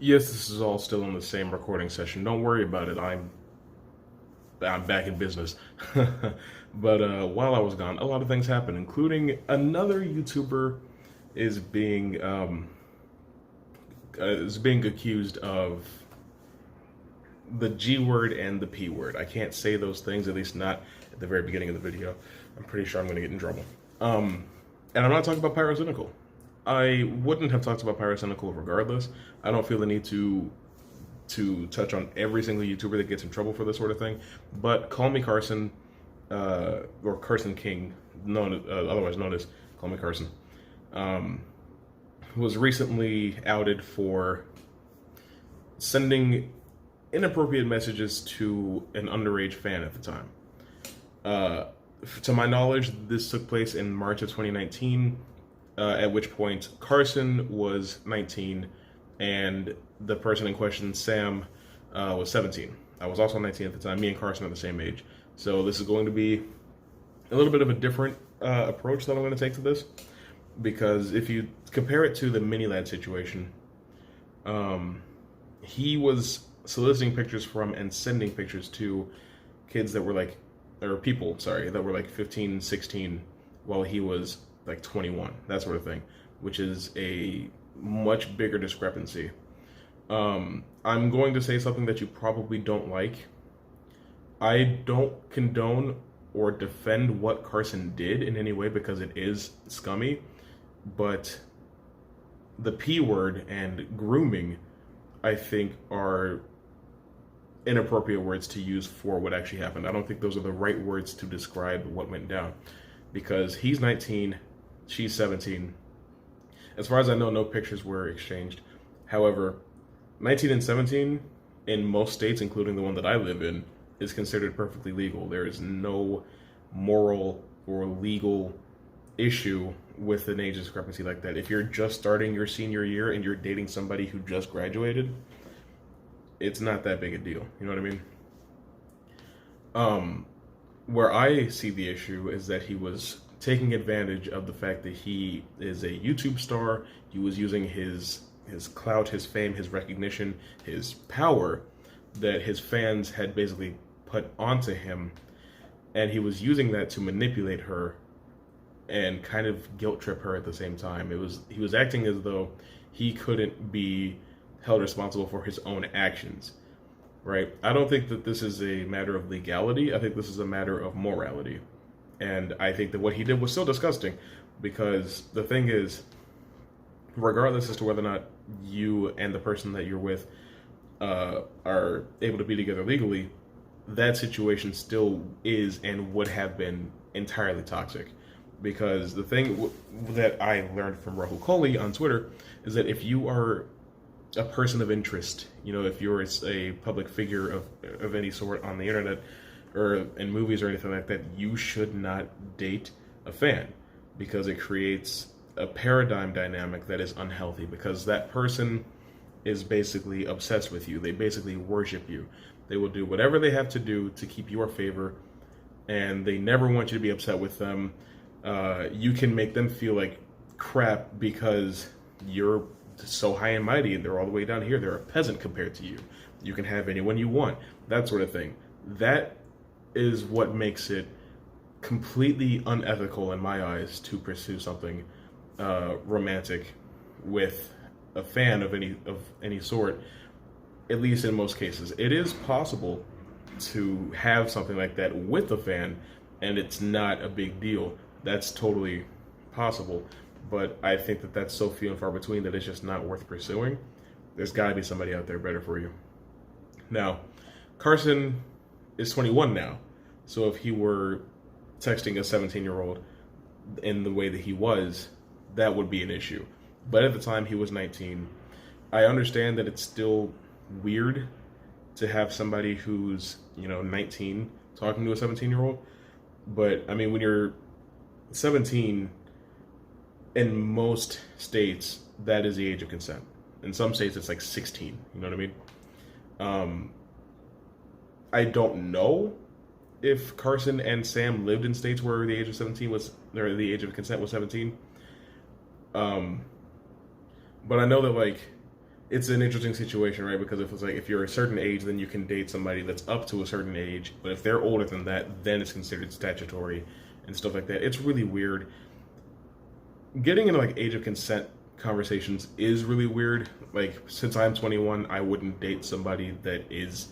Yes, this is all still in the same recording session. Don't worry about it. I'm back in business. But while I was gone, a lot of things happened, including another YouTuber is being accused of the G word and the P word. I can't say those things, at least not at the very beginning of the video. I'm pretty sure I'm going to get in trouble. And I'm not talking about Pyrocynical. I wouldn't have talked about Pyrocynical regardless. I don't feel the need to touch on every single YouTuber that gets in trouble for this sort of thing. But Call Me Carson, or Carson King, otherwise known as Call Me Carson, was recently outed for sending inappropriate messages to an underage fan at the time. To my knowledge, this took place in March of 2019, at which point Carson was 19 and the person in question, Sam, was 17. I was also 19 at the time. Me and Carson are the same age. So this is going to be a little bit of a different approach that I'm going to take to this. Because if you compare it to the Mini Lad situation, he was soliciting pictures from and sending pictures to kids that were like, or people, sorry, that were like 15, 16, while he was like 21, that sort of thing, which is a much bigger discrepancy. I'm going to say something that you probably don't like. I don't condone or defend what Carson did in any way because it is scummy, but the P word and grooming, I think, are inappropriate words to use for what actually happened. I don't think those are the right words to describe what went down, because he's 19, she's 17. As far as I know, no pictures were exchanged. However, 19 and 17 in most states, including the one that I live in, is considered perfectly legal. There is no moral or legal issue with an age discrepancy like that. If you're just starting your senior year and you're dating somebody who just graduated, it's not that big a deal. You know what I mean? Where I see the issue is that he was taking advantage of the fact that he is a YouTube star. He was using his clout, his fame, his recognition, his power that his fans had basically put onto him, and he was using that to manipulate her and kind of guilt trip her at the same time. He was acting as though he couldn't be held responsible for his own actions, right? I don't think that this is a matter of legality. I think this is a matter of morality. And I think that what he did was still disgusting, because the thing is, regardless as to whether or not you and the person that you're with are able to be together legally, that situation still is and would have been entirely toxic. Because the thing that I learned from Rahul Kohli on Twitter is that if you are a person of interest, you know, if you're a public figure of any sort on the internet or in movies or anything like that, you should not date a fan, because it creates a paradigm dynamic that is unhealthy, because that person is basically obsessed with you. They basically worship you. They will do whatever they have to do to keep your favor, and they never want you to be upset with them. You can make them feel like crap because you're so high and mighty and they're all the way down here. They're a peasant compared to you. You can have anyone you want, that sort of thing. That is what makes it completely unethical in my eyes to pursue something romantic with a fan of any sort, at least in most cases. It is possible to have something like that with a fan and it's not a big deal. That's totally possible. But I think that that's so few and far between that it's just not worth pursuing. There's got to be somebody out there better for you. Now, Carson is 21 now. So if he were texting a 17-year-old in the way that he was, that would be an issue. But at the time, he was 19. I understand that it's still weird to have somebody who's, 19 talking to a 17-year-old. But, I mean, when you're 17, in most states, that is the age of consent. In some states, it's like 16. You know what I mean? I don't know if Carson and Sam lived in states where the age of 17 was, or the age of consent was 17. But I know that, like, it's an interesting situation, right? Because if it's like if you're a certain age, then you can date somebody that's up to a certain age, but if they're older than that, then it's considered statutory and stuff like that. It's really weird. Getting into like age of consent conversations is really weird. Like since I'm 21, I wouldn't date somebody that is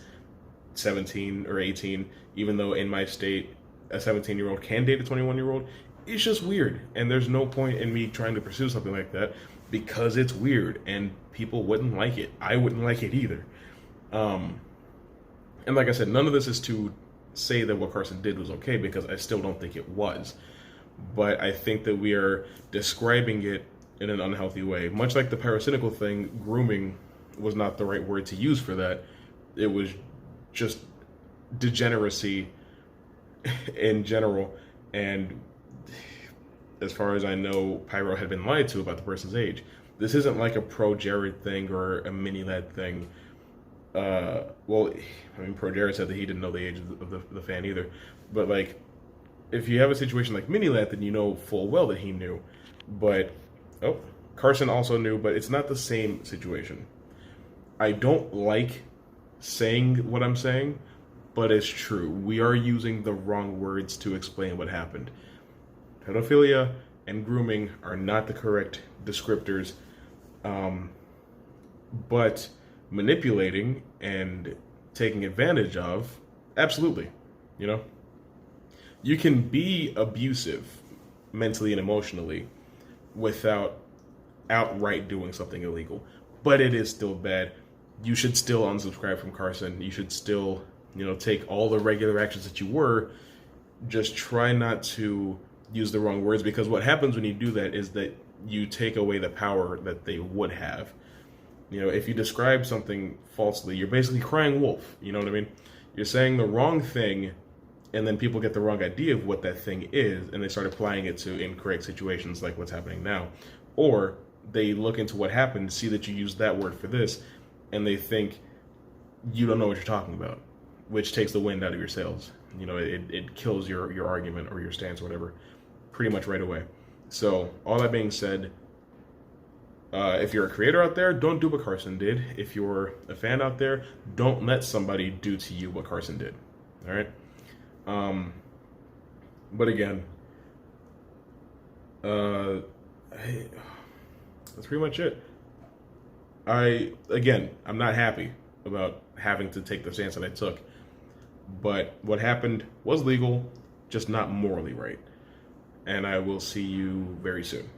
17 or 18, even though in my state a 17-year-old can date a 21-year-old. It's just weird, and there's no point in me trying to pursue something like that because it's weird and people wouldn't like it. I wouldn't like it either. And like I said, none of this is to say that what Carson did was okay, because I still don't think it was. But I think that we are describing it in an unhealthy way. Much like the parasitical thing, grooming was not the right word to use for that. It was just degeneracy in general. And as far as I know, Pyro had been lied to about the person's age. This isn't like a pro Jared thing or a mini lad thing. Well, I mean, pro Jared said that he didn't know the age of the fan either. But like, if you have a situation like mini lad, then you know full well that he knew. But Carson also knew, but it's not the same situation. I don't like saying what I'm saying, but it's true. We are using the wrong words to explain what happened. Pedophilia and grooming are not the correct descriptors, but manipulating and taking advantage of, absolutely. You know, you can be abusive mentally and emotionally without outright doing something illegal, but it is still bad. You should still unsubscribe from Carson. You should still, take all the regular actions that you were. Just try not to use the wrong words, because what happens when you do that is that you take away the power that they would have. If you describe something falsely, you're basically crying wolf. You know what I mean? You're saying the wrong thing, and then people get the wrong idea of what that thing is, and they start applying it to incorrect situations like what's happening now. Or they look into what happened, see that you used that word for this, and they think you don't know what you're talking about, which takes the wind out of your sails. It kills your argument or your stance or whatever pretty much right away. So all that being said, if you're a creator out there, don't do what Carson did. If you're a fan out there, don't let somebody do to you what Carson did. All right? But again, that's pretty much it. I'm not happy about having to take the stance that I took, but what happened was legal, just not morally right. And I will see you very soon.